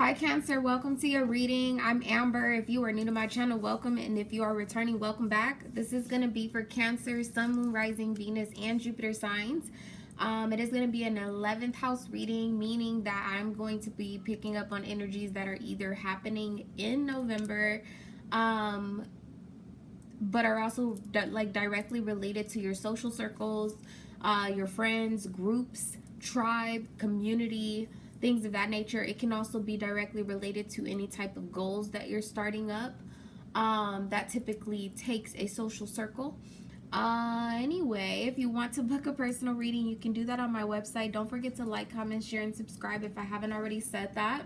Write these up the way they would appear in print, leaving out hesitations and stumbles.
Hi Cancer, welcome to your reading. I'm Amber. If you are new to my channel, welcome, and if you are returning, welcome back. This is going to be for Cancer, Sun, Moon, Rising, Venus, and Jupiter signs. It is going to be an 11th house reading, meaning that I'm going to be picking up on energies that are either happening in November, but are also directly related to your social circles, your friends, groups, tribe, community, things of that nature. It can also be directly related to any type of goals that you're starting up. That typically takes a social circle. Anyway, if you want to book a personal reading, you can do that on my website. Don't forget to like, comment, share, and subscribe if I haven't already said that.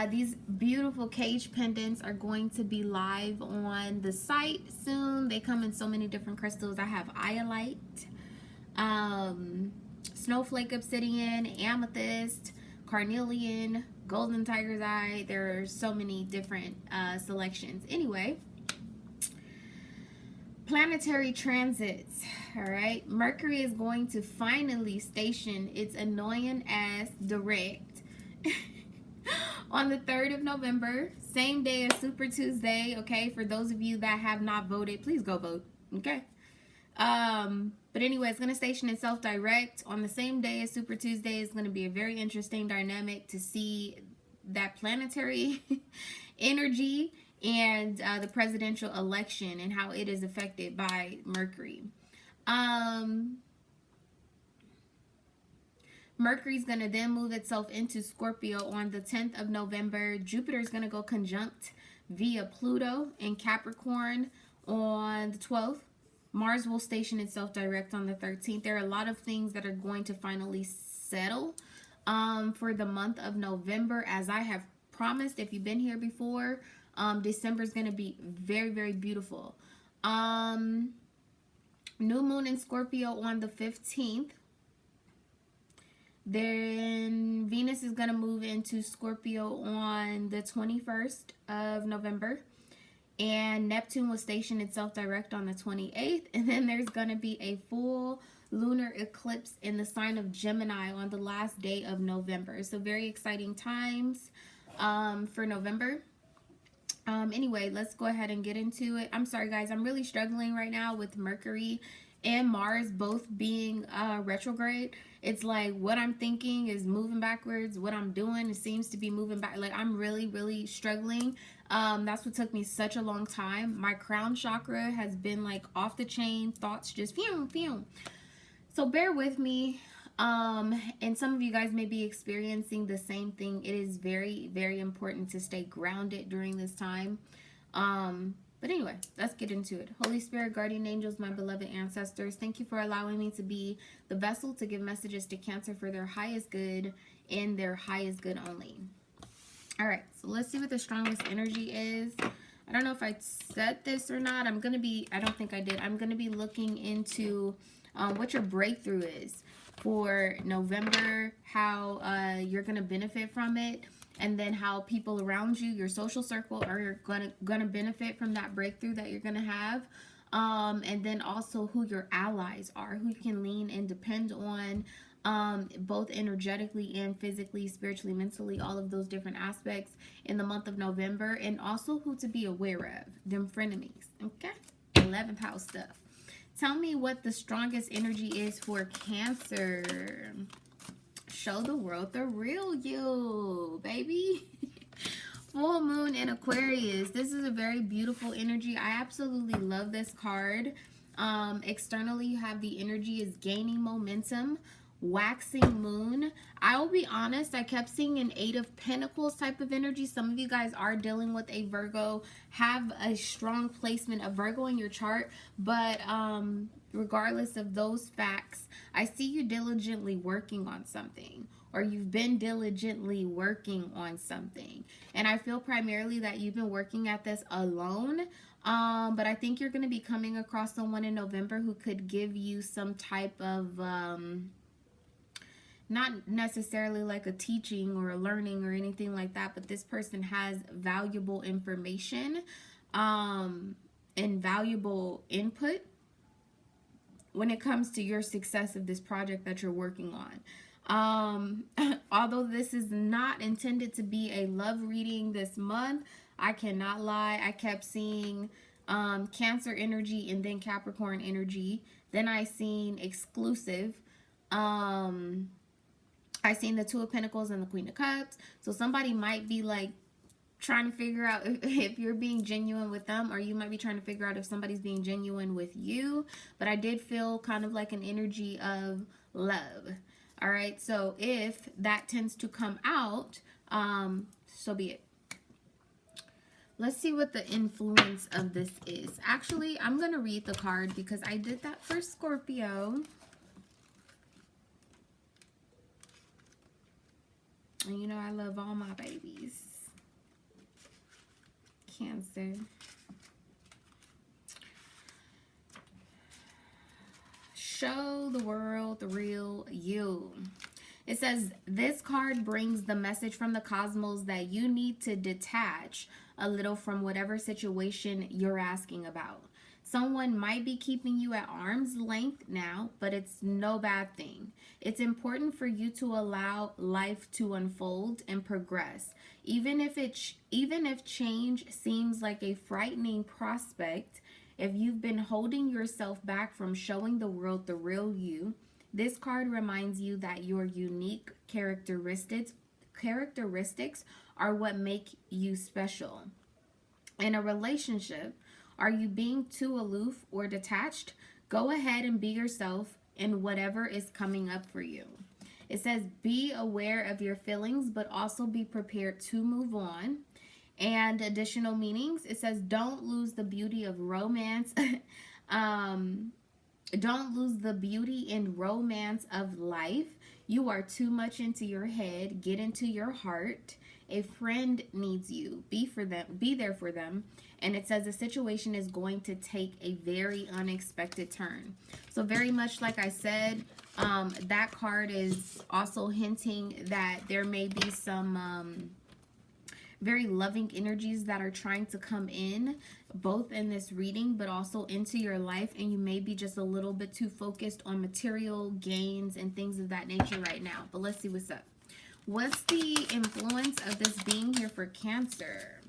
These beautiful cage pendants are going to be live on the site soon. They come in so many different crystals. I have iolite, snowflake obsidian, amethyst, carnelian, golden tiger's eye. There are so many different selections. Anyway, planetary transits. All right, Mercury is going to finally station its annoying ass direct on the 3rd of November, same day as Super Tuesday. Okay, for those of you that have not voted, please go vote. Okay. But anyway, it's going to station itself direct on the same day as Super Tuesday. It's going to be a very interesting dynamic to see that planetary energy and the presidential election and how it is affected by Mercury. Mercury's going to then move itself into Scorpio on the 10th of November. Jupiter's going to go conjunct via Pluto in Capricorn on the 12th. Mars will station itself direct on the 13th. There are a lot of things that are going to finally settle for the month of November. As I have promised, if you've been here before, December is going to be very, very beautiful. New moon in Scorpio on the 15th. Then Venus is going to move into Scorpio on the 21st of November. And Neptune will station itself direct on the 28th. And then there's going to be a full lunar eclipse in the sign of Gemini on the last day of November. So very exciting times for November. Anyway, let's go ahead and get into it. I'm sorry, guys. I'm really struggling right now with Mercury and Mars both being retrograde. It's like what I'm thinking is moving backwards. What I'm doing, it seems to be moving back. Like I'm really, really struggling. That's what took me such a long time. My crown chakra has been like off the chain. Thoughts just phew. So bear with me. And some of you guys may be experiencing the same thing. It is very, very important to stay grounded during this time. But anyway, let's get into it. Holy Spirit, guardian angels, my beloved ancestors, thank you for allowing me to be the vessel to give messages to Cancer for their highest good and their highest good only. All right, so let's see what the strongest energy is. I don't know if I said this or not. I don't think I did. I'm going to be looking into what your breakthrough is for November, how you're going to benefit from it, and then how people around you, your social circle, are gonna benefit from that breakthrough that you're gonna have. And then also who your allies are, who you can lean and depend on, both energetically and physically, spiritually, mentally, all of those different aspects in the month of November, and also who to be aware of, them frenemies, okay? 11th house stuff. Tell me what the strongest energy is for Cancer. Show the world the real you, baby. Full moon in Aquarius. This is a very beautiful energy. I absolutely love this card. Externally, you have the energy is gaining momentum. Waxing moon. I will be honest, I kept seeing an 8 of Pentacles type of energy. Some of you guys are dealing with a Virgo, have a strong placement of Virgo in your chart, but regardless of those facts, I see you diligently working on something, or you've been diligently working on something. And I feel primarily that you've been working at this alone. But I think you're going to be coming across someone in November who could give you some type of not necessarily like a teaching or a learning or anything like that, but this person has valuable information and valuable input when it comes to your success of this project that you're working on. Although this is not intended to be a love reading this month, I cannot lie. I kept seeing Cancer energy and then Capricorn energy. Then I seen exclusive. I seen the Two of Pentacles and the Queen of Cups. So somebody might be like trying to figure out if you're being genuine with them, or you might be trying to figure out if somebody's being genuine with you. But I did feel kind of like an energy of love. All right, so if that tends to come out, so be it. Let's see what the influence of this is. Actually, I'm going to read the card because I did that for Scorpio. And you know I love all my babies. Cancer. Show the world the real you. It says, this card brings the message from the cosmos that you need to detach a little from whatever situation you're asking about. Someone might be keeping you at arm's length now, but it's no bad thing. It's important for you to allow life to unfold and progress. Even if change seems like a frightening prospect, if you've been holding yourself back from showing the world the real you, this card reminds you that your unique characteristics are what make you special. In a relationship, are you being too aloof or detached? Go ahead and be yourself in whatever is coming up for you. It says be aware of your feelings, but also be prepared to move on. And additional meanings, it says don't lose the beauty of romance. Don't lose the beauty in romance of life. You are too much into your head. Get into your heart. A friend needs you. Be there for them. And it says the situation is going to take a very unexpected turn. So very much like I said, that card is also hinting that there may be some very loving energies that are trying to come in, both in this reading but also into your life, and you may be just a little bit too focused on material gains and things of that nature right now. But let's see what's up. What's the influence of this being here for Cancer?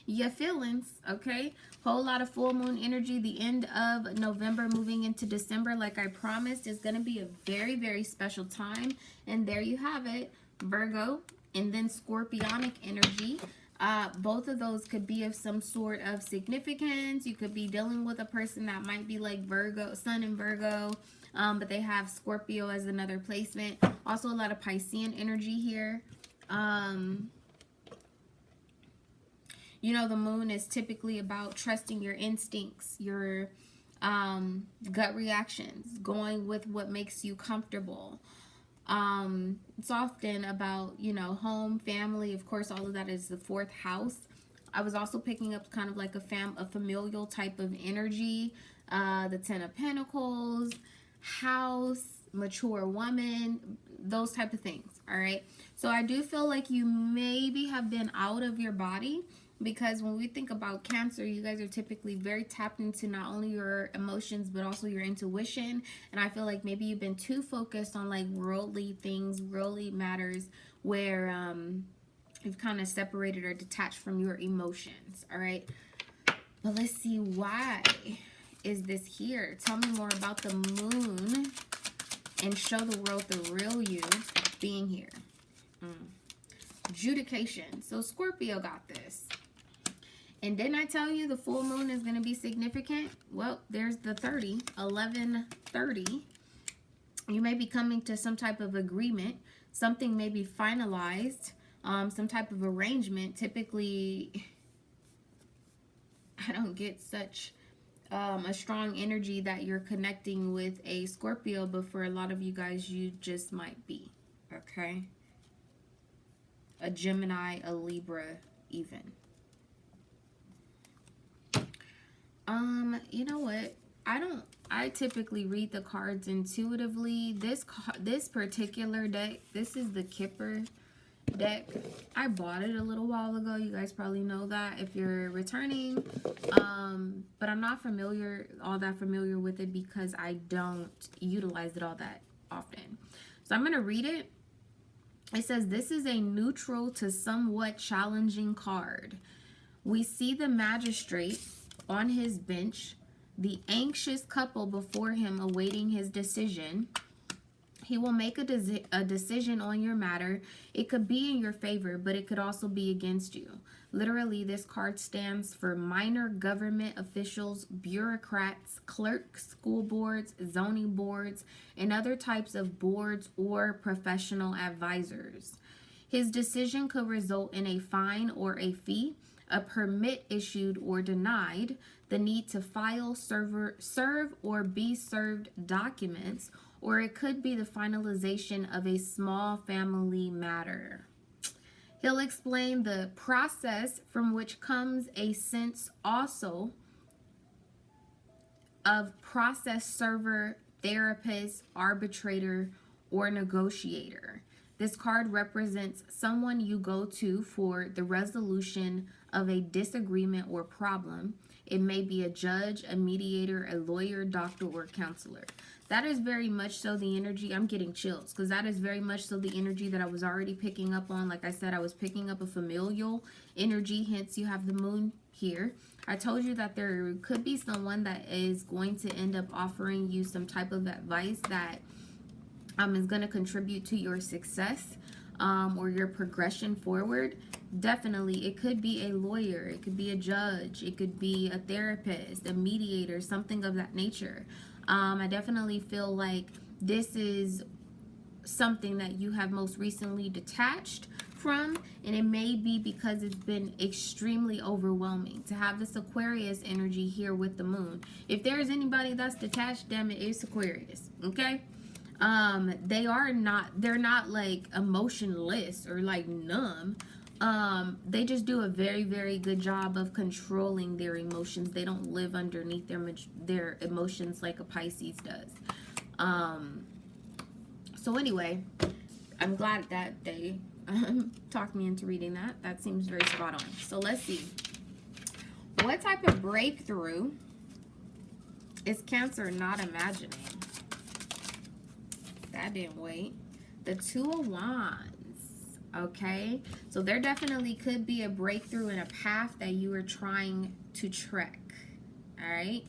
Your feelings, okay? Whole lot of full moon energy. The end of November moving into December, like I promised, is going to be a very, very special time. And there you have it. Virgo and then Scorpionic energy. Both of those could be of some sort of significance. You could be dealing with a person that might be like Virgo, Sun in Virgo, but they have Scorpio as another placement. Also a lot of Piscean energy here. You know, the moon is typically about trusting your instincts, your gut reactions, going with what makes you comfortable. It's often about, you know, home, family. Of course, all of that is the fourth house. I was also picking up kind of like a familial type of energy. The Ten of Pentacles, house, mature woman, those type of things. All right. So I do feel like you maybe have been out of your body, because when we think about Cancer, you guys are typically very tapped into not only your emotions but also your intuition. And I feel like maybe you've been too focused on like worldly things, worldly matters, where you've kind of separated or detached from your emotions. All right, but let's see, why is this here? Tell me more about the moon and show the world the real you being here. Adjudication. So Scorpio got this. And didn't I tell you the full moon is going to be significant? Well, there's the 30, 11:30. You may be coming to some type of agreement. Something may be finalized. Some type of arrangement. Typically, I don't get such a strong energy that you're connecting with a Scorpio, but for a lot of you guys, you just might be. Okay? A Gemini, a Libra, even. You know what? I typically read the cards intuitively. This particular deck, this is the Kipper deck. I bought it a little while ago. You guys probably know that if you're returning. But I'm not all that familiar with it because I don't utilize it all that often. So I'm going to read it. It says, this is a neutral to somewhat challenging card. We see the magistrate on his bench, the anxious couple before him awaiting his decision. He will make a decision on your matter. It could be in your favor, but it could also be against you. Literally, this card stands for minor government officials, bureaucrats, clerks, school boards, zoning boards, and other types of boards or professional advisors. His decision could result in a fine or a fee, a permit issued or denied, the need to file, serve, or be served documents, or it could be the finalization of a small family matter. He'll explain the process from which comes a sense also of process server, therapist, arbitrator, or negotiator. This card represents someone you go to for the resolution of a disagreement or problem. It may be a judge, a mediator, a lawyer, doctor, or counselor. That is very much so the energy. I'm getting chills because that is very much so the energy that I was already picking up on. Like I said, I was picking up a familial energy, hence you have the moon here. I told you that there could be someone that is going to end up offering you some type of advice that is going to contribute to your success or your progression forward. Definitely, it could be a lawyer, it could be a judge, it could be a therapist, a mediator, something of that nature. I definitely feel like this is something that you have most recently detached from, and it may be because it's been extremely overwhelming to have this Aquarius energy here with the moon. If there's anybody that's detached, damn it, it's Aquarius, okay? They're not like emotionless or like numb. They just do a very, very good job of controlling their emotions. They don't live underneath their emotions like a Pisces does. So anyway, I'm glad that they talked me into reading that. That seems very spot on. So let's see. What type of breakthrough is Cancer not imagining? That didn't wait. The Two of Wands. Okay, so there definitely could be a breakthrough in a path that you are trying to trek. All right.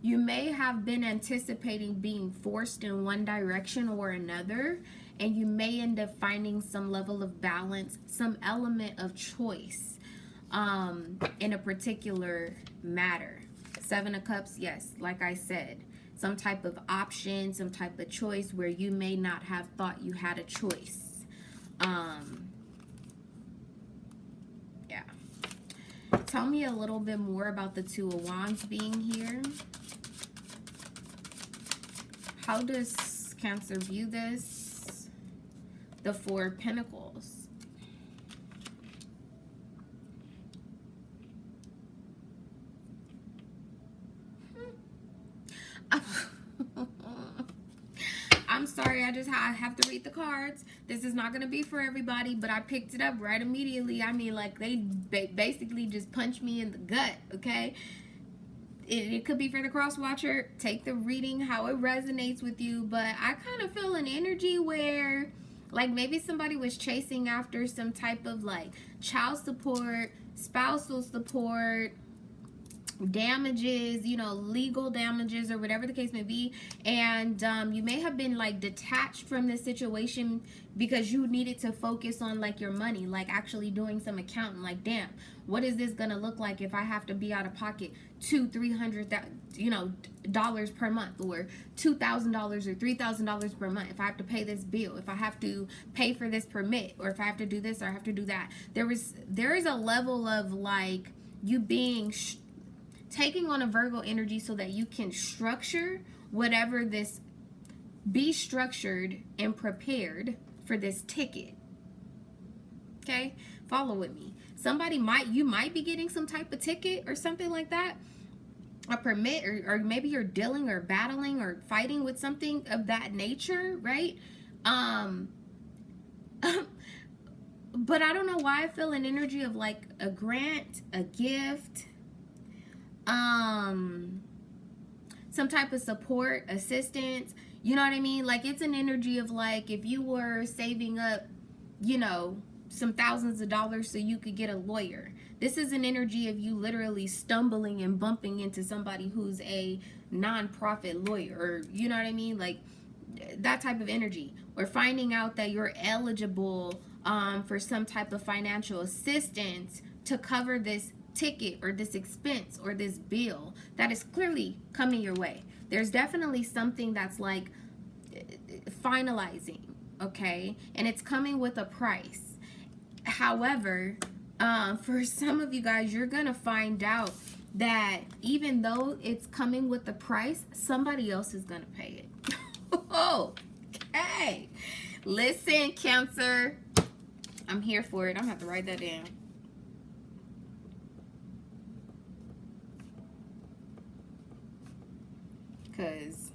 You may have been anticipating being forced in one direction or another, and you may end up finding some level of balance, some element of choice in a particular matter. Seven of Cups, yes, like I said, some type of option, some type of choice where you may not have thought you had a choice. Yeah. Tell me a little bit more about the Two of Wands being here. How does Cancer view this? The Four of Pentacles. I'm sorry, I have to read the cards. This is not going to be for everybody, but I picked it up right immediately. I mean, like, they basically just punched me in the gut, okay? It could be for the cross watcher. Take the reading how it resonates with you, but I kind of feel an energy where, like, maybe somebody was chasing after some type of, like, child support, spousal support, damages, you know, legal damages or whatever the case may be, and you may have been like detached from this situation because you needed to focus on like your money, like actually doing some accounting, like, damn, what is this gonna look like if I have to be out of pocket $200-300 dollars per month, or $2,000 or $3,000 per month, if I have to pay this bill, if I have to pay for this permit, or if I have to do this or I have to do that. There is a level of like you being taking on a Virgo energy so that you can structure whatever this, be structured and prepared for this ticket. Okay, follow with me. You might be getting some type of ticket or something like that, a permit, or maybe you're dealing or battling or fighting with something of that nature, right? But I don't know why I feel an energy of like a grant, a gift, some type of support, assistance. You know what I mean? Like, it's an energy of like, if you were saving up, you know, some thousands of dollars so you could get a lawyer. This is an energy of you literally stumbling and bumping into somebody who's a nonprofit lawyer, or you know what I mean? Like, that type of energy. Or finding out that you're eligible for some type of financial assistance to cover this ticket or this expense or this bill that is clearly coming your way. There's definitely something that's like finalizing, okay? And it's coming with a price. However, for some of you guys, you're gonna find out that even though it's coming with the price, somebody else is gonna pay it. Oh, okay. Listen, Cancer. I'm here for it. I'm gonna have to write that down. Because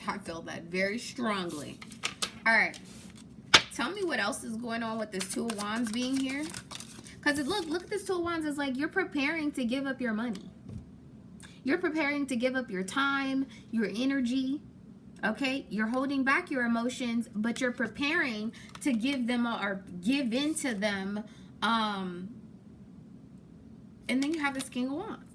I feel that very strongly. All right. Tell me what else is going on with this Two of Wands being here. Because look at this Two of Wands. It's like you're preparing to give up your money. You're preparing to give up your time, your energy. Okay? You're holding back your emotions, but you're preparing to give them or give into them. And then you have this King of Wands.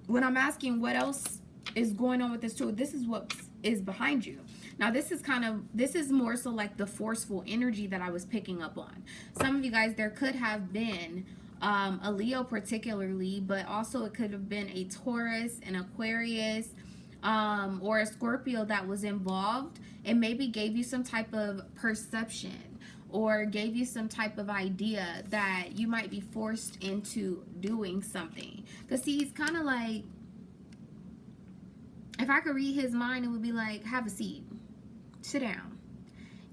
When I'm asking what else is going on with this too, this is what is behind you. Now this is more so like the forceful energy that I was picking up on. Some of you guys, there could have been a Leo particularly, but also it could have been a Taurus, an Aquarius, or a Scorpio that was involved and maybe gave you some type of perception or gave you some type of idea that you might be forced into doing something. Because see, he's kind of like, if I could read his mind, it would be like, have a seat, sit down.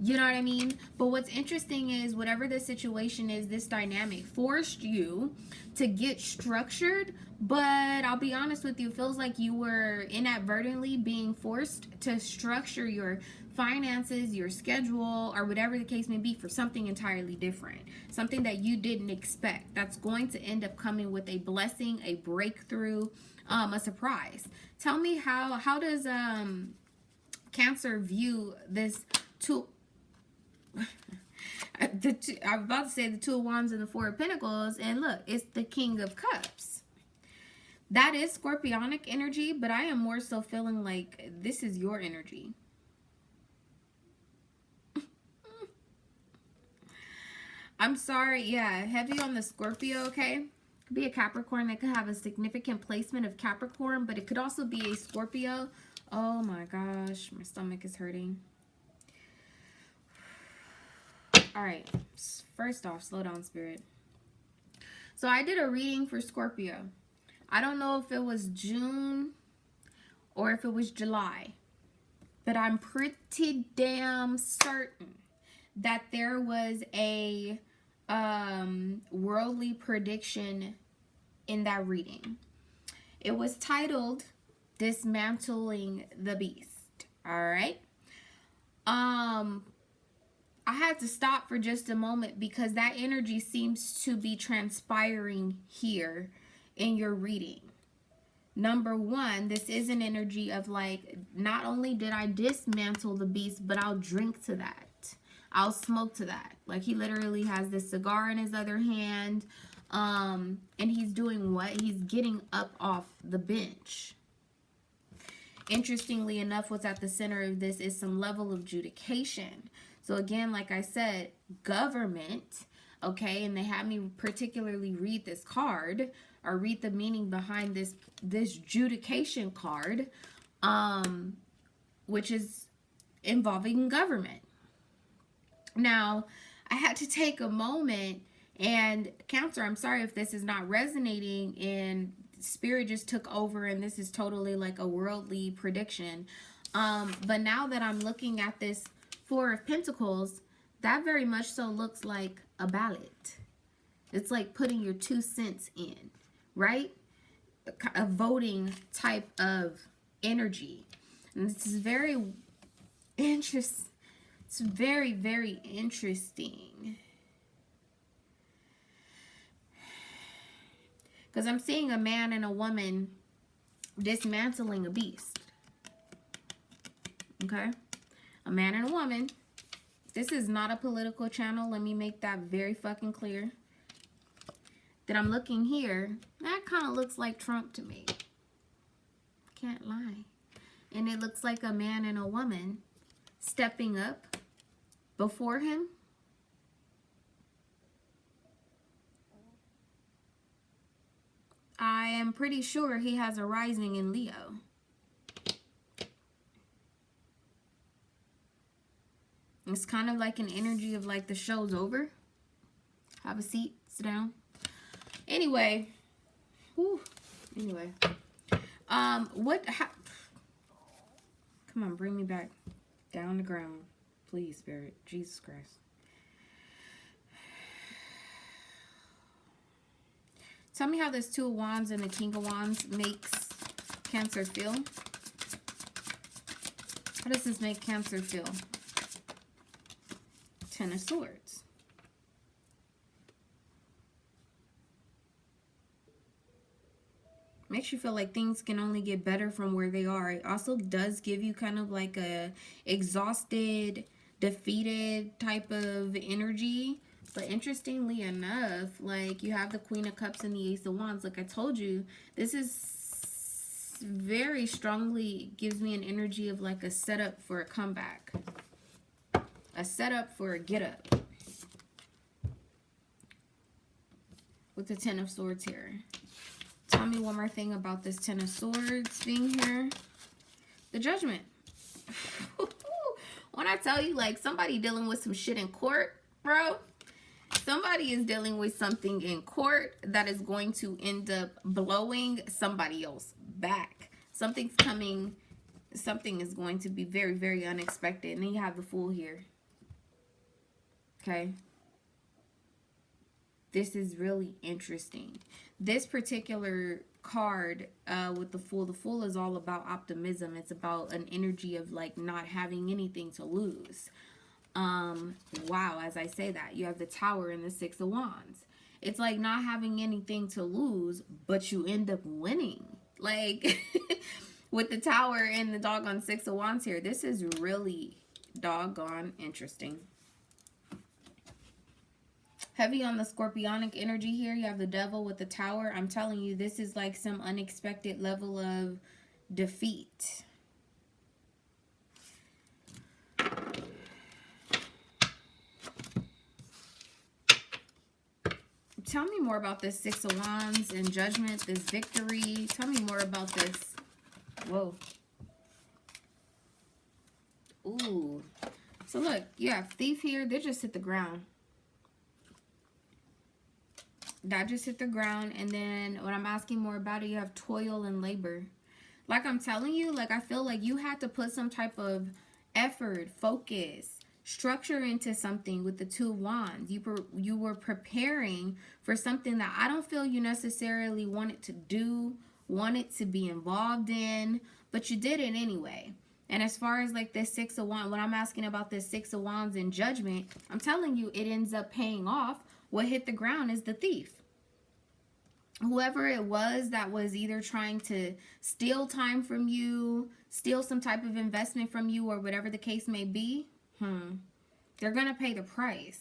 You know what I mean? But what's interesting is whatever the situation is, this dynamic forced you to get structured. But I'll be honest with you, it feels like you were inadvertently being forced to structure your finances, your schedule, or whatever the case may be for something entirely different. Something that you didn't expect. That's going to end up coming with a blessing, a breakthrough, a surprise. Tell me how does Cancer view this two I'm about to say the Two of Wands and the Four of Pentacles, and look, it's the King of Cups. That is Scorpionic energy, but I am more so feeling like this is your energy. I'm sorry, yeah, heavy on the Scorpio, okay? Could be a Capricorn that could have a significant placement of Capricorn, but it could also be a Scorpio. Oh my gosh, my stomach is hurting. All right, first off, slow down, Spirit. So I did a reading for Scorpio. I don't know if it was June or if it was July, but I'm pretty damn certain that there was a worldly prediction in that reading. It was titled Dismantling the Beast. All right. I had to stop for just a moment because that energy seems to be transpiring here in your reading. Number one, this is an energy of like, not only did I dismantle the beast, but I'll drink to that. I'll smoke to that. Like, he literally has this cigar in his other hand. And he's doing what? He's getting up off the bench. Interestingly enough, what's at the center of this is some level of adjudication. So again, like I said, government, okay, and they had me particularly read this card or read the meaning behind this adjudication card, which is involving government. Now, I had to take a moment, and Cancer, I'm sorry if this is not resonating and Spirit just took over and this is totally like a worldly prediction. But now that I'm looking at this Four of Pentacles, that very much so looks like a ballot. It's like putting your 2 cents in, right? A voting type of energy. And this is very interesting It's very, very interesting. Because I'm seeing a man and a woman dismantling a beast. Okay? A man and a woman. This is not a political channel. Let me make that very fucking clear. That I'm looking here. That kind of looks like Trump to me. Can't lie. And it looks like a man and a woman stepping up before him. I am pretty sure he has a rising in Leo. It's kind of like an energy of like the show's over. Have a seat, sit down. Anyway, anyway, come on, bring me back down to ground, please, Spirit, Jesus Christ. Tell me how this Two of Wands and the King of Wands makes Cancer feel. How does this make Cancer feel? Ten of Swords. Makes you feel like things can only get better from where they are. It also does give you kind of like a exhausted, defeated type of energy. But interestingly enough, like you have the Queen of Cups and the Ace of Wands. Like I told you, this is very strongly gives me an energy of like a setup for a comeback. A setup for a get up. With the Ten of Swords here. Tell me one more thing about this Ten of Swords being here. The Judgment. When I tell you, like, somebody dealing with some shit in court, bro. Somebody is dealing with something in court that is going to end up blowing somebody else back. Something's coming. Something is going to be very, very unexpected. And then you have the Fool here. Okay. This is really interesting. This particular card with the Fool is all about optimism. It's about an energy of like not having anything to lose. Wow, as I say that, you have the Tower and the Six of Wands. It's like not having anything to lose, but you end up winning. Like with the Tower and the doggone Six of Wands here, this is really doggone interesting. Heavy on the scorpionic energy here. You have the Devil with the Tower. I'm telling you, this is like some unexpected level of defeat. Tell me more about this Six of Wands and Judgment, this victory. Tell me more about this. Whoa. Ooh. So look, you have Thief here. They just hit the ground. That just hit the ground. And then when I'm asking more about it, you have Toil and Labor. Like I'm telling you, like I feel like you had to put some type of effort, focus, structure into something with the Two of Wands. You were preparing for something that I don't feel you necessarily wanted to do, wanted to be involved in, but you did it anyway. And as far as like this Six of Wands, when I'm asking about this Six of Wands and Judgment, I'm telling you it ends up paying off. What hit the ground is the Thief. Whoever it was that was either trying to steal time from you, steal some type of investment from you, or whatever the case may be, they're going to pay the price.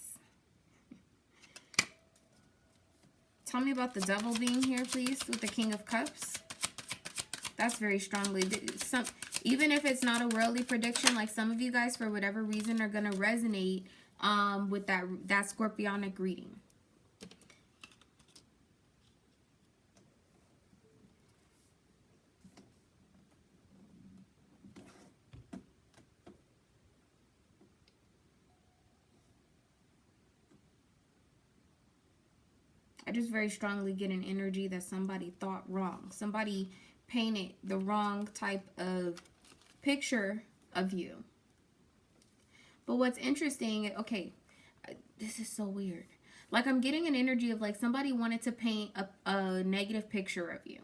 Tell me about the Devil being here, please, with the King of Cups. That's very strongly. Even if it's not a worldly prediction, like some of you guys, for whatever reason, are going to resonate with that scorpionic reading. I just very strongly get an energy that somebody thought wrong. Somebody painted the wrong type of picture of you. But what's interesting, okay, this is so weird. Like I'm getting an energy of like somebody wanted to paint a negative picture of you.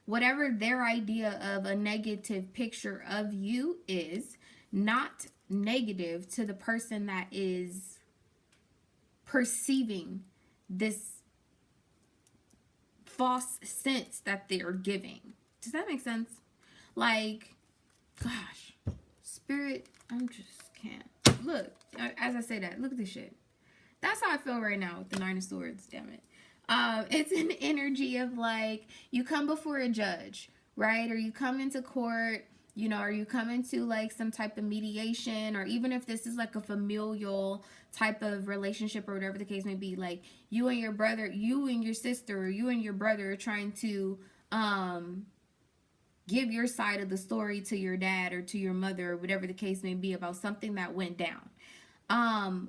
Whatever their idea of a negative picture of you is, not negative to the person that is perceiving this false sense that they're giving. Does that make sense? Like, gosh, spirit, I'm just can't. Look, as I say that, look at this shit. That's how I feel right now with the Nine of Swords, damn it. It's an energy of like, you come before a judge, right? Or you come into court, you know, or you come into like some type of mediation, or even if this is like a familial type of relationship or whatever the case may be, like you and your brother, you and your sister, or you and your brother are trying to give your side of the story to your dad or to your mother or whatever the case may be about something that went down.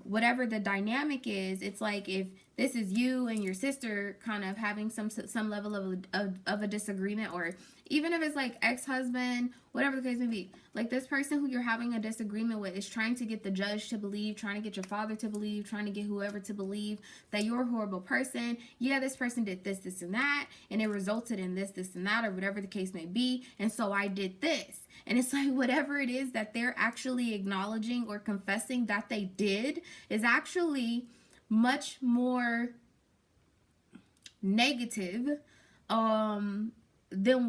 Whatever the dynamic is, it's like if this is you and your sister kind of having some level of a disagreement, or even if it's like ex-husband, whatever the case may be, like this person who you're having a disagreement with is trying to get the judge to believe, trying to get your father to believe, trying to get whoever to believe that you're a horrible person. Yeah, this person did this, this, and that, and it resulted in this, this, and that, or whatever the case may be, and so I did this. And it's like whatever it is that they're actually acknowledging or confessing that they did is actually much more negative than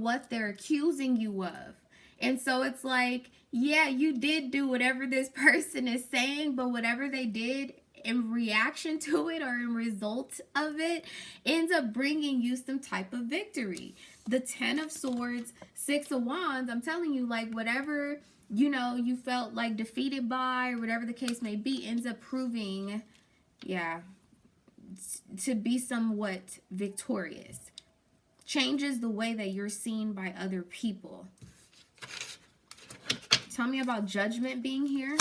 what they're accusing you of. And so it's like, yeah, you did do whatever this person is saying, but whatever they did in reaction to it or in result of it ends up bringing you some type of victory. The 10 of Swords, 6 of Wands, I'm telling you, like whatever, you know, you felt like defeated by or whatever the case may be ends up proving, yeah, to be somewhat victorious. Changes the way that you're seen by other people. Tell me about Judgment being here.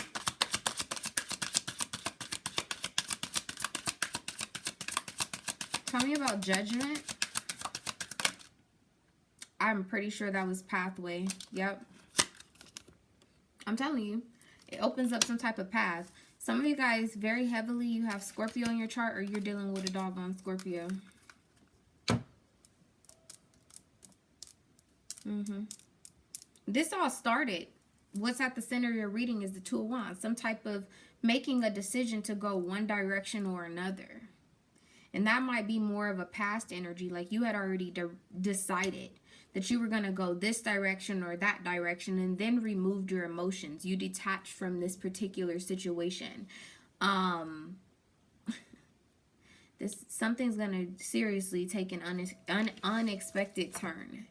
Tell me about Judgment. I'm pretty sure that was Pathway. Yep. I'm telling you, it opens up some type of path. Some of you guys, very heavily, you have Scorpio in your chart, or you're dealing with a doggone Scorpio. This all started, what's at the center of your reading is the Two of Wands. Some type of making a decision to go one direction or another. And that might be more of a past energy, like you had already decided that you were going to go this direction or that direction, and then removed your emotions. You detached from this particular situation. Something's going to seriously take an unexpected turn.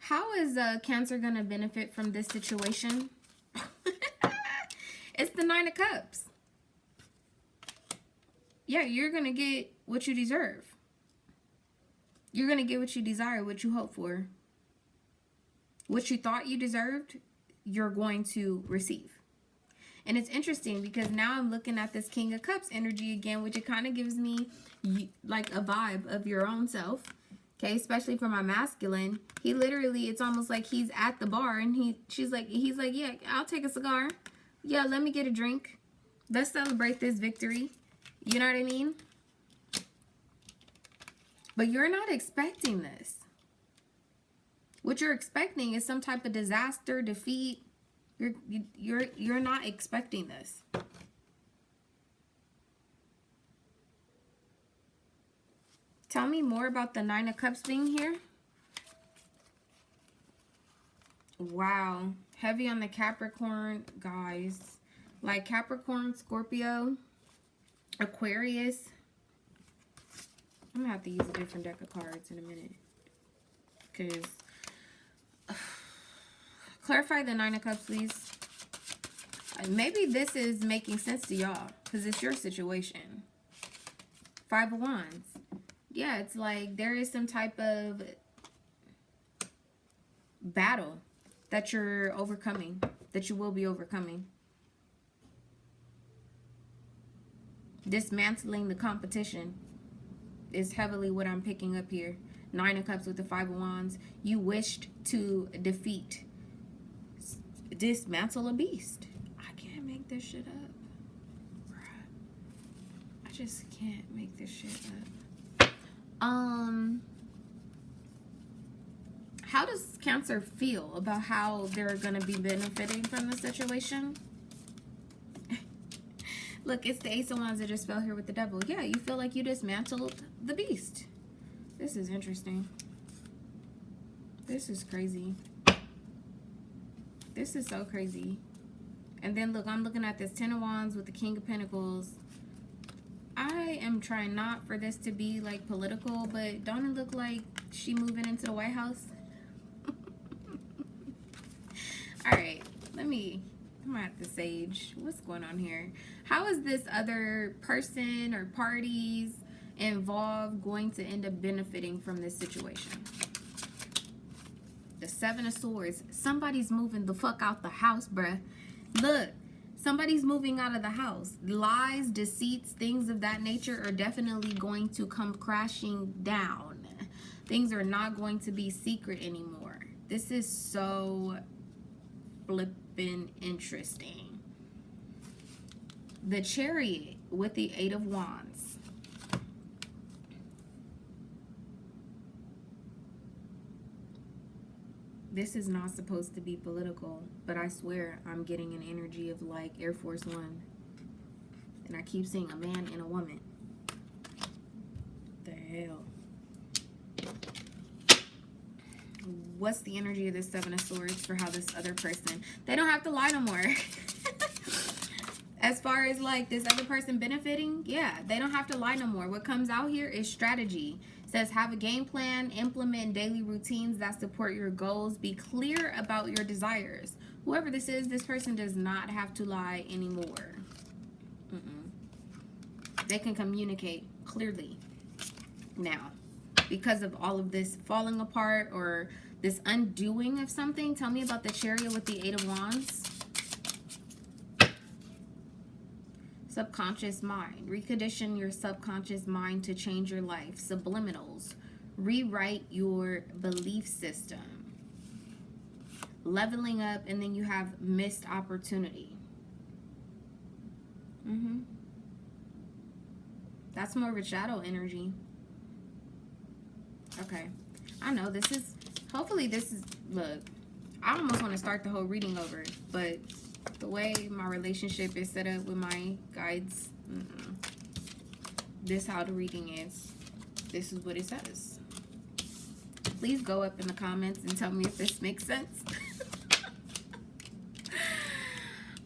How is Cancer going to benefit from this situation? It's the 9 of Cups. Yeah, you're going to get what you deserve. You're going to get what you desire, what you hope for. What you thought you deserved, you're going to receive. And it's interesting because now I'm looking at this King of Cups energy again, which it kind of gives me like a vibe of your own self. Okay, especially for my masculine. He literally, it's almost like he's at the bar and he's like, yeah, I'll take a cigar. Yeah, let me get a drink. Let's celebrate this victory. You know what I mean? But you're not expecting this. What you're expecting is some type of disaster, defeat. You're not expecting this. Tell me more about the 9 of Cups being here. Wow. Heavy on the Capricorn, guys. Like Capricorn, Scorpio, Aquarius. I'm going to have to use a different deck of cards in a minute. Because... clarify the 9 of Cups, please. Maybe this is making sense to y'all. Because it's your situation. 5 of Wands. Yeah, it's like there is some type of battle that you're overcoming, that you will be overcoming. Dismantling the competition is heavily what I'm picking up here. 9 of Cups with the 5 of Wands. You wished to defeat, dismantle a beast. I can't make this shit up. I just can't make this shit up. how does Cancer feel about how they're going to be benefiting from the situation? Look, it's the Ace of Wands that just fell here with the Devil. Yeah, you feel like you dismantled the beast. This is interesting. This is crazy. This is so crazy. And then look, I'm looking at this Ten of Wands with the King of Pentacles. I am trying not for this to be like political, but don't it look like she moving into the White House? Alright, I'm gonna have to sage. What's going on here? How is this other person or parties involved going to end up benefiting from this situation? The Seven of Swords. Somebody's moving the fuck out the house, bruh. Look, somebody's moving out of the house. Lies, deceits, things of that nature are definitely going to come crashing down. Things are not going to be secret anymore. This is so flippin' interesting. The Chariot with the Eight of Wands. This is not supposed to be political, but I swear I'm getting an energy of like Air Force One. And I keep seeing a man and a woman. The hell? What's the energy of this Seven of Swords for how this other person... They don't have to lie no more. As far as like this other person benefiting, yeah, they don't have to lie no more. What comes out here is strategy. It says have a game plan, implement daily routines that support your goals, be clear about your desires. Whoever this is, this person does not have to lie anymore. They can communicate clearly now. Because of all of this falling apart or this undoing of something, tell me about the Chariot with the Eight of Wands. Subconscious mind. Recondition your subconscious mind to change your life. Subliminals. Rewrite your belief system. Leveling up, and then you have missed opportunity. That's more of a shadow energy. Okay. I know this is... Hopefully this is... Look, I almost want to start the whole reading over, but... the way my relationship is set up with my guides, this how the reading is. This is what it says. Please go up in the comments and tell me if this makes sense.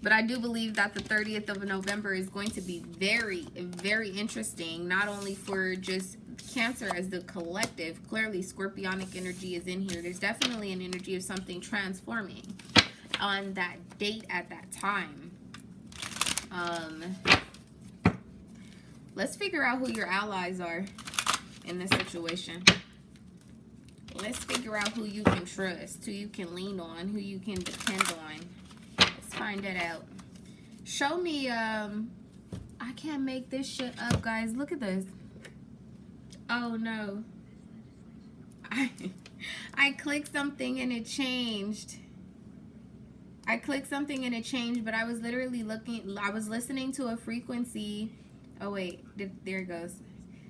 But I do believe that the 30th of November is going to be very, very interesting. Not only for just Cancer as the collective. Clearly, Scorpionic energy is in here. There's definitely an energy of something transforming on that date at that time. Let's figure out who your allies are in this situation. Let's figure out who you can trust, who you can lean on, who you can depend on. Let's find it out. Show me, I can't make this shit up, guys. Look at this. Oh no. I clicked something and it changed. I clicked something and it changed, but I was literally I was listening to a frequency. Oh wait, there it goes.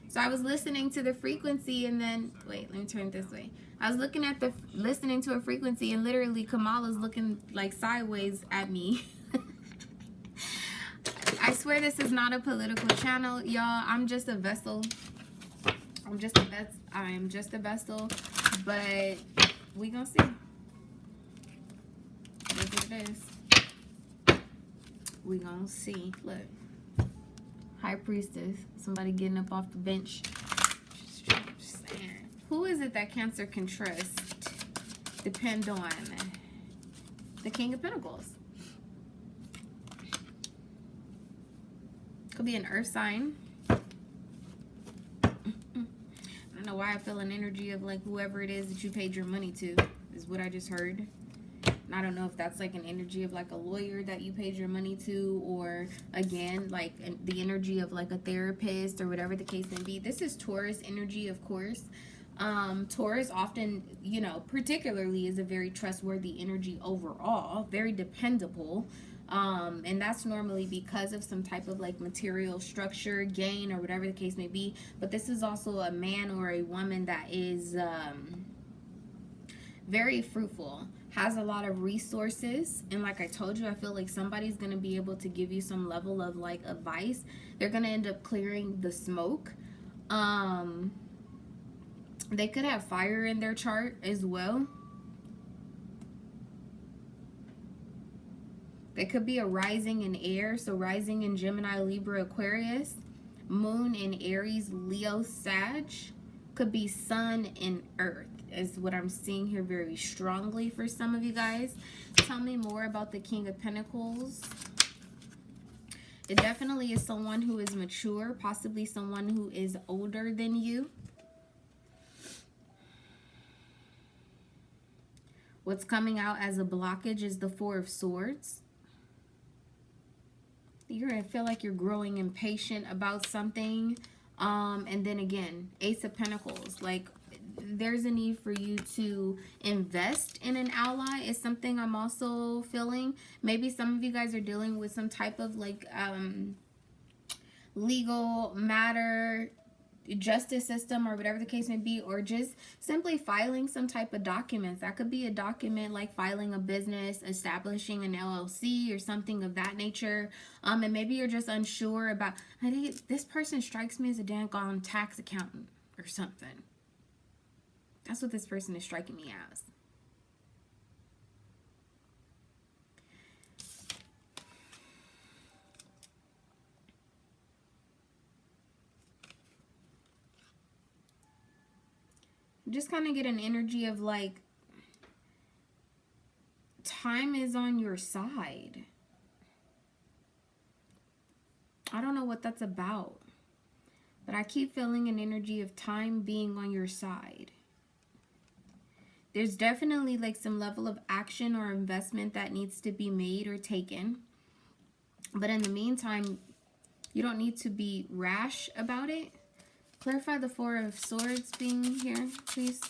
So I was listening to the frequency and then, wait, let me turn it this way. I was listening to a frequency and literally Kamala's looking like sideways at me. I swear this is not a political channel, y'all. I'm just a vessel. I'm just a vessel, but we gonna see. Look at this. We gonna see. Look. High Priestess. Somebody getting up off the bench. Just saying. Who is it that Cancer can trust? Depend on. The King of Pentacles. Could be an earth sign. I don't know why I feel an energy of like whoever it is that you paid your money to is what I just heard. And I don't know if that's like an energy of like a lawyer that you paid your money to, or again like the energy of like a therapist or whatever the case may be. This is Taurus energy, of course. Taurus often, you know, particularly is a very trustworthy energy overall, very dependable. And that's normally because of some type of like material structure, gain, or whatever the case may be. But this is also a man or a woman that is very fruitful, has a lot of resources, and like I told you, I feel like somebody's going to be able to give you some level of like advice. They're going to end up clearing the smoke. They could have fire in their chart as well. They could be a rising in air, so rising in Gemini, Libra, Aquarius, moon in Aries, Leo, Sag. Could be sun and earth is what I'm seeing here very strongly for some of you guys. Tell me more about the King of Pentacles. It definitely is someone who is mature, possibly someone who is older than you. What's coming out as a blockage is the Four of Swords. You're going to feel like you're growing impatient about something. And then again, Ace of Pentacles. Like, there's a need for you to invest in an ally is something I'm also feeling. Maybe some of you guys are dealing with some type of like legal matter, justice system, or whatever the case may be, or just simply filing some type of documents. That could be a document like filing a business, establishing an LLC, or something of that nature. And maybe you're just unsure about, I think this person strikes me as a dang-gone tax accountant or something. That's what this person is striking me as. Just kind of get an energy of like, time is on your side. I don't know what that's about, but I keep feeling an energy of time being on your side. There's definitely like some level of action or investment that needs to be made or taken. But in the meantime, you don't need to be rash about it. Clarify the Four of Swords being here, please.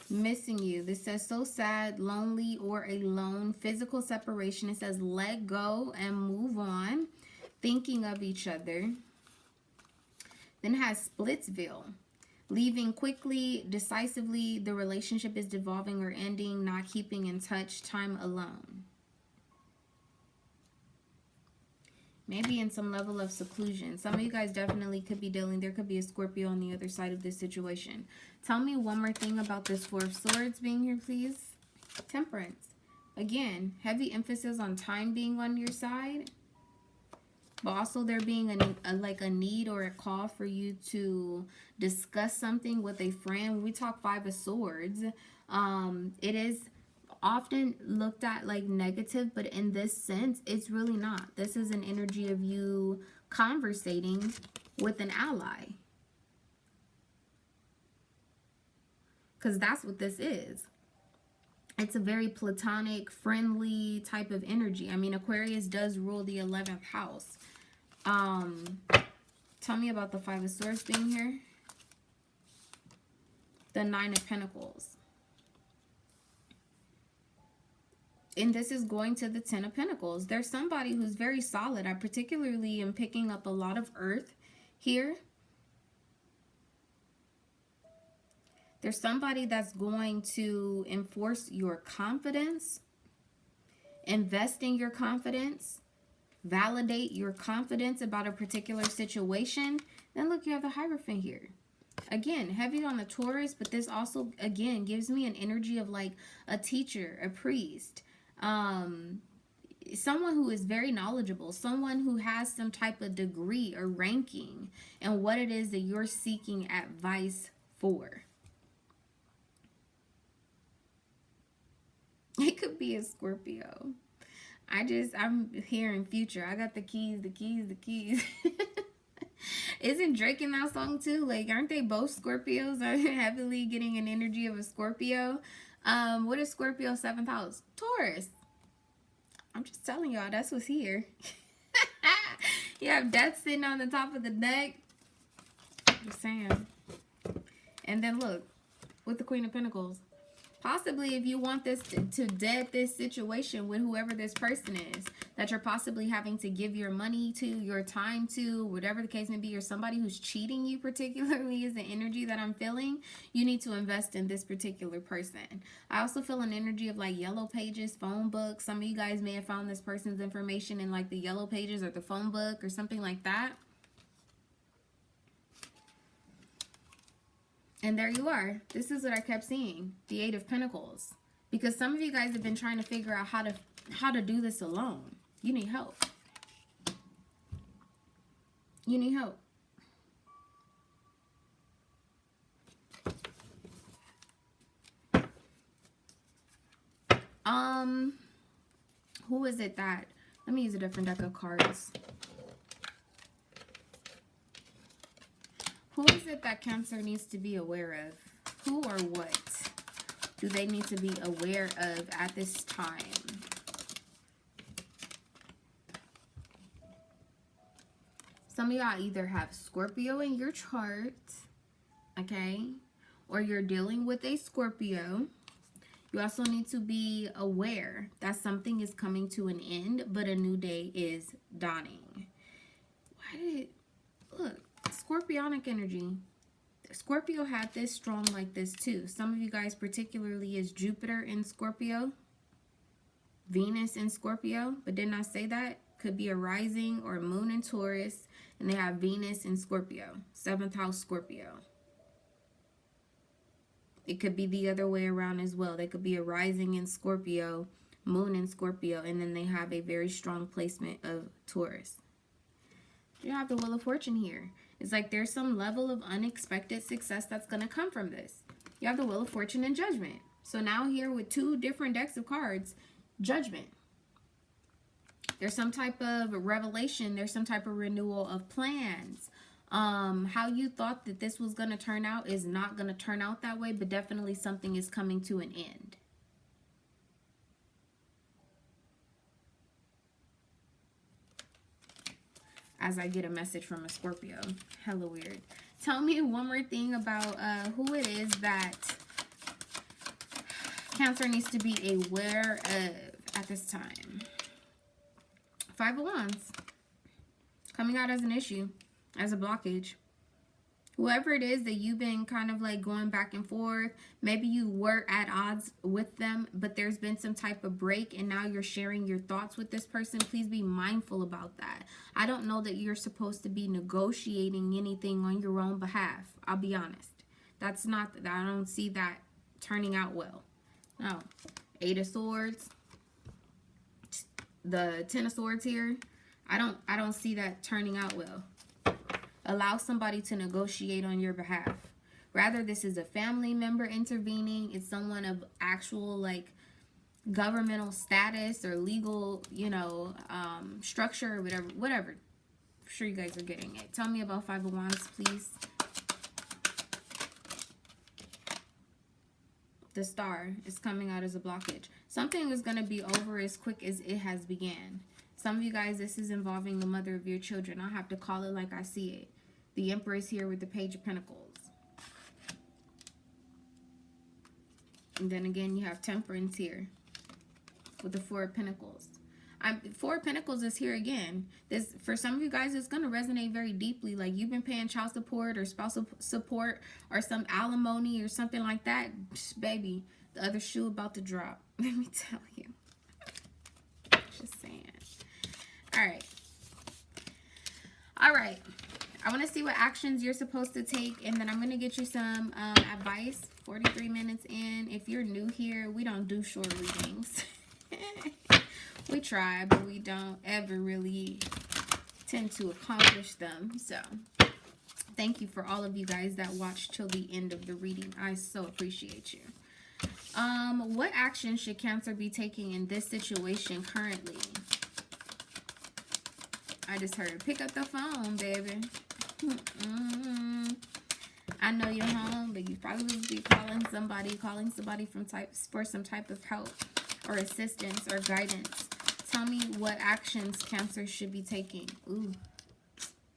Missing you. This says so sad, lonely, or alone. Physical separation. It says let go and move on. Thinking of each other. Then it has Splitsville. Leaving quickly, decisively. The relationship is devolving or ending. Not keeping in touch. Time alone. Maybe in some level of seclusion. Some of you guys definitely could be dealing. There could be a Scorpio on the other side of this situation. Tell me one more thing about this Four of Swords being here, please. Temperance. Again, heavy emphasis on time being on your side. But also there being a need or a call for you to discuss something with a friend. When we talk Five of Swords, it is often looked at like negative, but in this sense, it's really not. This is an energy of you conversating with an ally. Because that's what this is. It's a very platonic, friendly type of energy. I mean, Aquarius does rule the 11th house. Tell me about the Five of Swords being here. The Nine of Pentacles. And this is going to the Ten of Pentacles. There's somebody who's very solid. I particularly am picking up a lot of earth here. There's somebody that's going to enforce your confidence, invest in your confidence, validate your confidence about a particular situation. Then look, you have the Hierophant here. Again, heavy on the Taurus, but this also, again, gives me an energy of like a teacher, a priest, someone who is very knowledgeable, someone who has some type of degree or ranking and what it is that you're seeking advice for. It could be a Scorpio. I'm hearing future. I got the keys, the keys, the keys. Isn't Drake in that song too? Like, aren't they both Scorpios? Are heavily getting an energy of a Scorpio? What is Scorpio 7th house? Taurus. I'm just telling y'all, that's what's here. You have Death sitting on the top of the deck. Just saying. And then look, with the Queen of Pentacles. Possibly if you want this to dead this situation with whoever this person is that you're possibly having to give your money to, your time to, whatever the case may be, or somebody who's cheating you particularly is the energy that I'm feeling. You need to invest in this particular person. I also feel an energy of like yellow pages, phone book. Some of you guys may have found this person's information in like the yellow pages or the phone book or something like that. And there you are. This is what I kept seeing. The Eight of Pentacles. Because some of you guys have been trying to figure out how to do this alone. You need help. You need help. Who is it that... Let me use a different deck of cards. Who is it that Cancer needs to be aware of? Who or what do they need to be aware of at this time? Some of y'all either have Scorpio in your chart, okay? Or you're dealing with a Scorpio. You also need to be aware that something is coming to an end, but a new day is dawning. Look. Scorpionic energy. Scorpio had this strong like this too. Some of you guys particularly is Jupiter in Scorpio, Venus in Scorpio, but didn't I say that? Could be a rising or a moon in Taurus, and they have Venus in Scorpio, 7th house Scorpio. It could be the other way around as well. They could be a rising in Scorpio, moon in Scorpio, and then they have a very strong placement of Taurus. You have the Wheel of Fortune here. It's like there's some level of unexpected success that's going to come from this. You have the Wheel of Fortune and Judgment. So now here with two different decks of cards, Judgment. There's some type of revelation. There's some type of renewal of plans. How you thought that this was going to turn out is not going to turn out that way, but definitely something is coming to an end. As I get a message from a Scorpio. Hella weird. Tell me one more thing about who it is that Cancer needs to be aware of at this time. 5 of Wands. Coming out as an issue, as a blockage. Whoever it is that you've been kind of like going back and forth, maybe you were at odds with them, but there's been some type of break and now you're sharing your thoughts with this person. Please be mindful about that. I don't know that you're supposed to be negotiating anything on your own behalf. I'll be honest. That's not, I don't see that turning out well. No. 8 of Swords. The 10 of Swords here. I don't see that turning out well. Allow somebody to negotiate on your behalf. Rather, this is a family member intervening. It's someone of actual, like, governmental status or legal, you know, structure or whatever. I'm sure you guys are getting it. Tell me about 5 of Wands, please. The Star is coming out as a blockage. Something is going to be over as quick as it has began. Some of you guys, this is involving the mother of your children. I'll have to call it like I see it. The Empress here with the Page of Pentacles. And then again, you have Temperance here with the 4 of Pentacles. 4 of Pentacles is here again. This, for some of you guys, it's going to resonate very deeply. Like you've been paying child support or spousal support or some alimony or something like that. Baby, the other shoe about to drop. Let me tell you. Just saying. All right. All right. I want to see what actions you're supposed to take, and then I'm going to get you some advice. 43 minutes in. If you're new here, we don't do short readings. We try, but we don't ever really tend to accomplish them. So, thank you for all of you guys that watched till the end of the reading. I so appreciate you. What action should Cancer be taking in this situation currently? I just heard, pick up the phone, baby. I know you're home, but you probably would be calling somebody for some type of help or assistance or guidance. Tell me what actions Cancer should be taking. Ooh,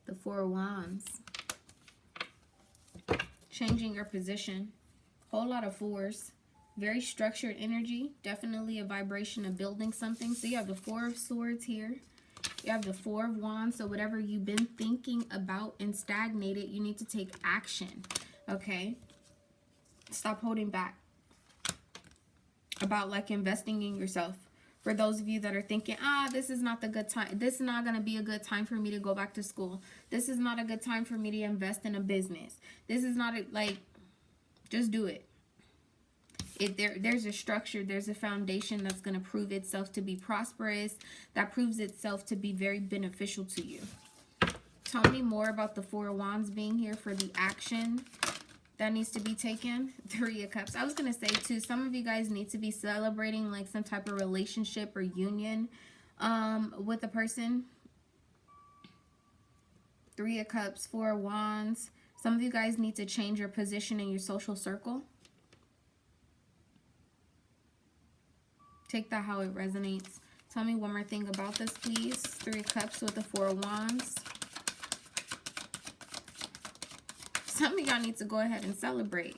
the 4 of Wands. Changing your position. Whole lot of 4s. Very structured energy. Definitely a vibration of building something. So you have the Four of Swords here. You have the Four of Wands. So whatever you've been thinking about and stagnated, you need to take action. Okay? Stop holding back about like investing in yourself. For those of you that are thinking, this is not the good time. This is not going to be a good time for me to go back to school. This is not a good time for me to invest in a business. This is not just do it. There's a structure, there's a foundation that's going to prove itself to be prosperous, that proves itself to be very beneficial to you. Tell me more about the Four of Wands being here for the action that needs to be taken. Three of Cups. I was going to say too, some of you guys need to be celebrating like some type of relationship or union with a person. Three of Cups, Four of Wands. Some of you guys need to change your position in your social circle. Take that how it resonates. Tell me one more thing about this, please. Three of Cups with the Four of Wands. Some of y'all need to go ahead and celebrate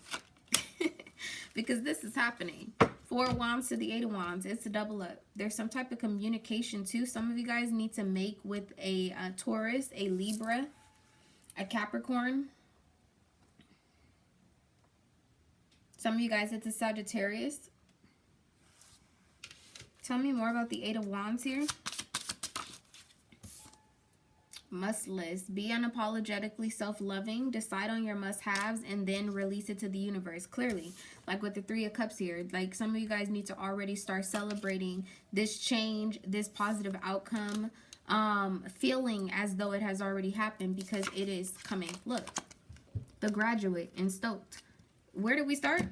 because this is happening. Four of Wands to the Eight of Wands. It's a double up. There's some type of communication too. Some of you guys need to make with a Taurus, a Libra, a Capricorn. Some of you guys, it's a Sagittarius. Tell me more about the Eight of Wands here. Must list. Be unapologetically self-loving. Decide on your must-haves and then release it to the universe. Clearly, like with the Three of Cups here, like some of you guys need to already start celebrating this change, this positive outcome, feeling as though it has already happened because it is coming. Look, the Graduate and Stoked. Where did we start?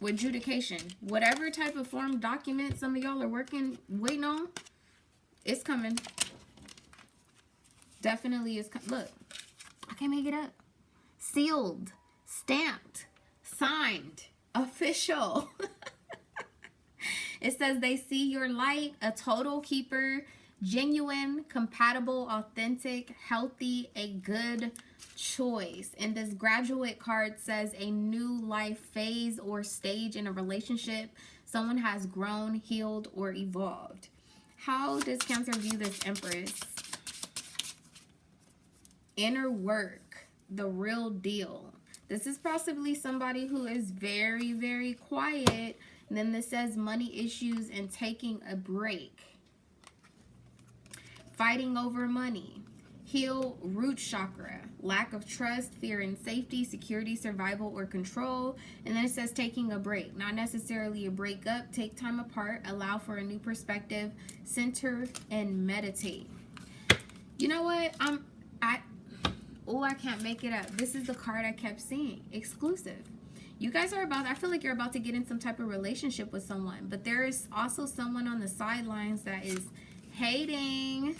With adjudication. Whatever type of form document some of y'all are waiting on, it's coming. Definitely is. Look, I can't make it up. Sealed, stamped, signed, official. It says they see your light, a total keeper, genuine, compatible, authentic, healthy, a good choice. And this Graduate card says a new life phase or stage in a relationship. Someone has grown, healed, or evolved. How does Cancer view this Empress? Inner work, the real deal. This is possibly somebody who is very, very quiet. And then this says money issues and taking a break. Fighting over money. Heal root chakra. Lack of trust, fear and safety, security, survival, or control. And then it says taking a break. Not necessarily a breakup. Take time apart. Allow for a new perspective. Center and meditate. You know what? I can't make it up. This is the card I kept seeing. Exclusive. You guys are I feel like you're about to get in some type of relationship with someone. But there is also someone on the sidelines that is hating.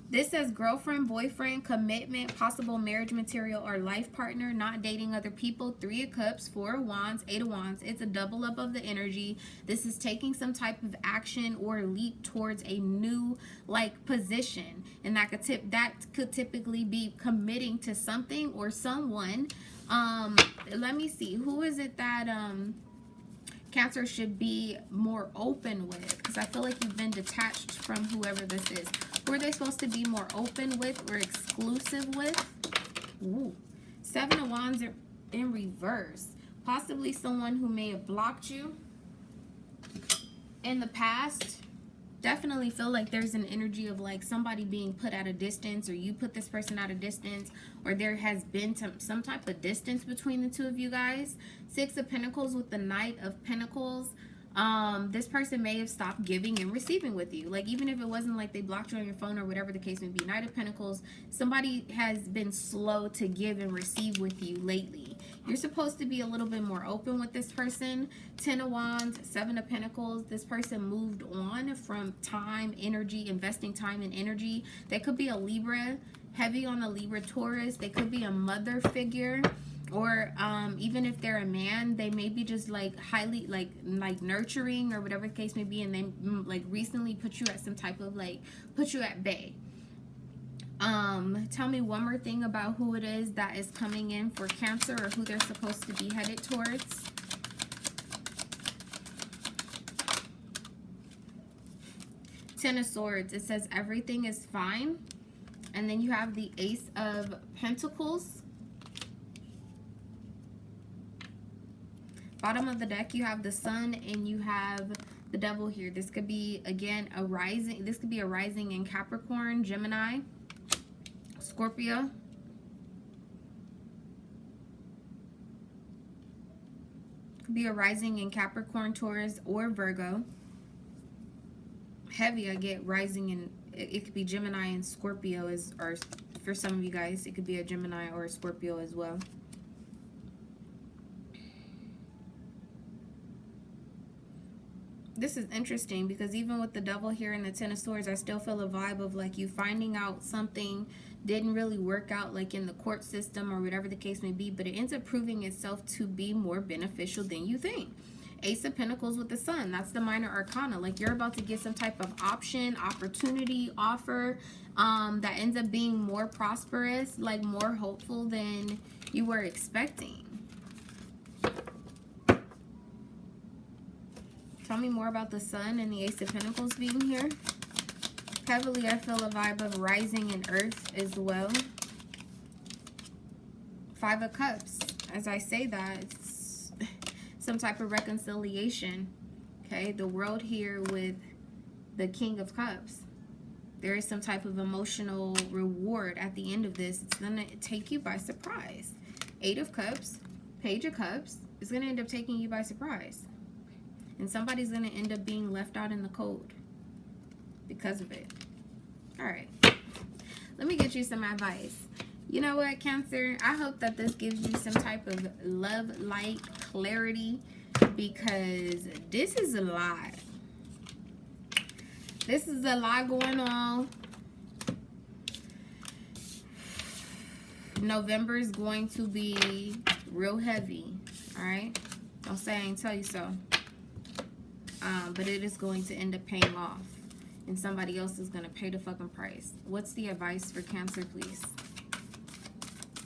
This says girlfriend, boyfriend, commitment, possible marriage material, or life partner, not dating other people. Three of Cups, Four of Wands, Eight of Wands. It's a double up of the energy. This is taking some type of action or leap towards a new position. And that could typically be committing to something or someone. Let me see. Who is it that Cancer should be more open with? Because I feel like you've been detached from whoever this is. Who are they supposed to be more open with or exclusive with? Ooh. Seven of Wands in reverse. Possibly someone who may have blocked you in the past. Definitely feel like there's an energy of somebody being put at a distance, or you put this person at a distance, or there has been some type of distance between the two of you guys. Six of Pentacles with the Knight of Pentacles. This person may have stopped giving and receiving with you. Even if it wasn't they blocked you on your phone or whatever the case may be. Knight of Pentacles, somebody has been slow to give and receive with you lately. You're supposed to be a little bit more open with this person. 10 of Wands, 7 of Pentacles. This person moved on from time, energy, investing time and energy. They could be a Libra, heavy on the Libra Taurus. They could be a mother figure. Or even if they're a man, they may be just highly nurturing or whatever the case may be, and they recently put you at some type of put you at bay. Tell me one more thing about who it is that is coming in for Cancer, or who they're supposed to be headed towards. Ten of Swords, it says everything is fine. And then you have the Ace of Pentacles. Bottom of the deck, you have the Sun and you have the Devil here. This could be, again, a rising. This could be a rising in Capricorn, Gemini, Scorpio. Could be a rising in Capricorn, Taurus, or Virgo. Heavy, I get rising in, it could be Gemini and Scorpio, or for some of you guys, it could be a Gemini or a Scorpio as well. This is interesting because even with the Devil here and the Ten of Swords, I still feel a vibe of like you finding out something didn't really work out, like in the court system or whatever the case may be, but it ends up proving itself to be more beneficial than you think. Ace of Pentacles with the Sun, that's the minor arcana. Like you're about to get some type of option, opportunity, offer that ends up being more prosperous, like more hopeful than you were expecting. Tell me more about the Sun and the Ace of Pentacles being here. Heavily, I feel a vibe of rising in Earth as well. Five of Cups. As I say that, it's some type of reconciliation. Okay, the World here with the King of Cups. There is some type of emotional reward at the end of this. It's going to take you by surprise. Eight of Cups, Page of Cups. It's going to end up taking you by surprise. And somebody's going to end up being left out in the cold because of it. All right. Let me get you some advice. You know what, Cancer? I hope that this gives you some type of love, light, clarity, because this is a lot. This is a lot going on. November is going to be real heavy. All right? Don't say I ain't tell you so. But it is going to end up paying off. And somebody else is going to pay the fucking price. What's the advice for Cancer, please?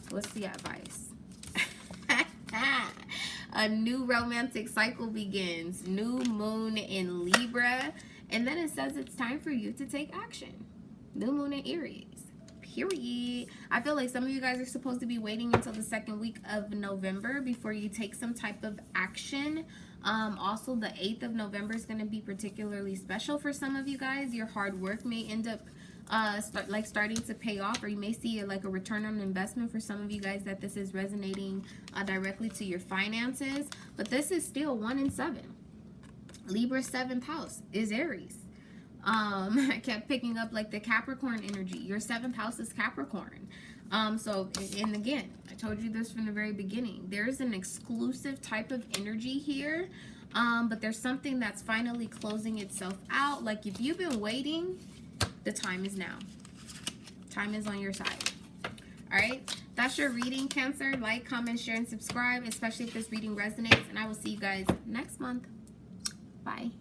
What's the advice? A new romantic cycle begins. New moon in Libra. And then it says it's time for you to take action. New moon in Aries. Period. I feel like some of you guys are supposed to be waiting until the second week of November before you take some type of action. Also, the 8th of November is going to be particularly special for some of you guys. Your hard work may end up starting to pay off, or you may see like a return on investment for some of you guys that this is resonating directly to your finances. But this is still 1 in 7. Libra's 7th house is Aries. I kept picking up like the Capricorn energy. Your 7th house is Capricorn. And again, I told you this from the very beginning. There's an exclusive type of energy here, but there's something that's finally closing itself out. Like if you've been waiting, the time is now. Time is on your side. All right, that's your reading, Cancer. Like, comment, share, and subscribe, especially if this reading resonates. And I will see you guys next month. Bye.